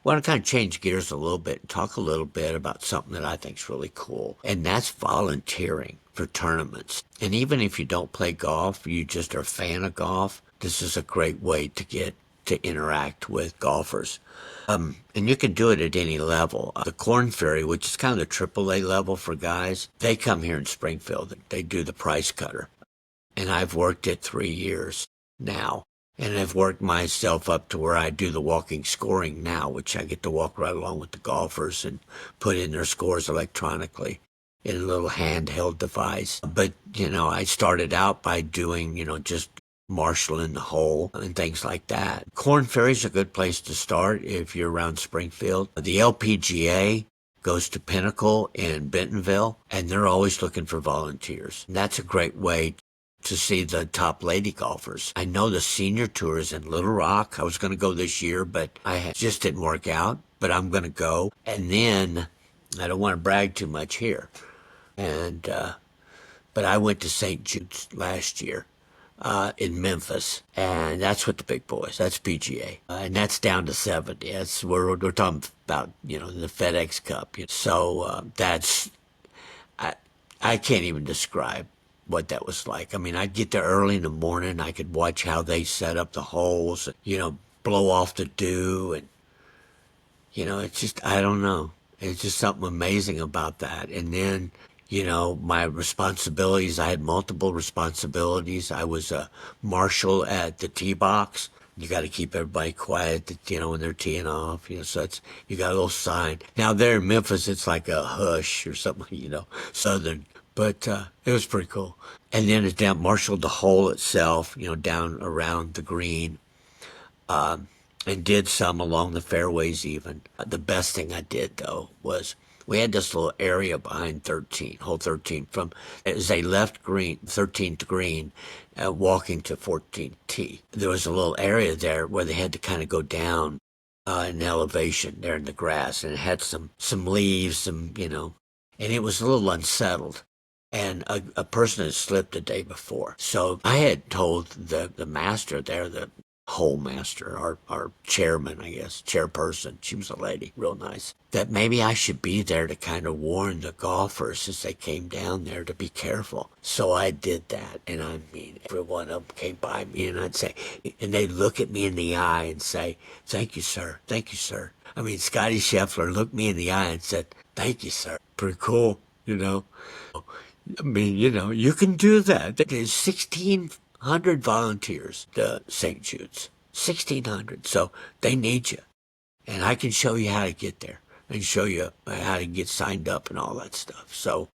want to kind of change gears a little bit and talk a little bit about something that I think is really cool, and that's volunteering for tournaments. And even if you don't play golf, you just are a fan of golf, this is a great way to get to interact with golfers. And you can do it at any level. The Korn Ferry, which is kind of the AAA level for guys, they come here in Springfield. They do the price cutter. And I've worked it 3 years now. And I've worked myself up to where I do the walking scoring now, which I get to walk right along with the golfers and put in their scores electronically in a little handheld device. But, I started out by doing, just marshaling the hole and things like that. Korn Ferry's a good place to start if you're around Springfield. The LPGA goes to Pinnacle in Bentonville, and they're always looking for volunteers. And that's a great way to see the top lady golfers. I know the senior tour is in Little Rock. I was going to go this year, but I just didn't work out. But I'm going to go. And then, I don't want to brag too much here, but I went to St. Jude's last year in Memphis, and that's with the big boys. That's PGA, and that's down to 70. That's we're talking about the FedEx Cup. So I can't even describe what that was like. I mean, I'd get there early in the morning. I could watch how they set up the holes, blow off the dew, and it's just, I don't know. It's just something amazing about that. And then, my responsibilities, I had multiple responsibilities. I was a marshal at the tee box. You got to keep everybody quiet, when they're teeing off, so you got a little sign. Now there in Memphis, it's like a hush or something, Southern. But it was pretty cool. And then it's down, marshaled the hole itself, down around the green, and did some along the fairways even. The best thing I did, though, was we had this little area behind hole 13, as they left green, 13th green, walking to 14th tee. There was a little area there where they had to kind of go down in elevation there in the grass, and it had some leaves, and it was a little unsettled. And a person had slipped the day before. So I had told the master there, the hole master, our chairman, I guess, chairperson, she was a lady, real nice, that maybe I should be there to kind of warn the golfers as they came down there to be careful. So I did that. And I mean, every one of them came by me, and I'd say, and they'd look at me in the eye and say, "Thank you, sir. Thank you, sir." I mean, Scottie Scheffler looked me in the eye and said, "Thank you, sir." Pretty cool, I mean, you can do that. There's 1,600 volunteers to St. Jude's. 1,600. So they need you. And I can show you how to get there and show you how to get signed up and all that stuff. So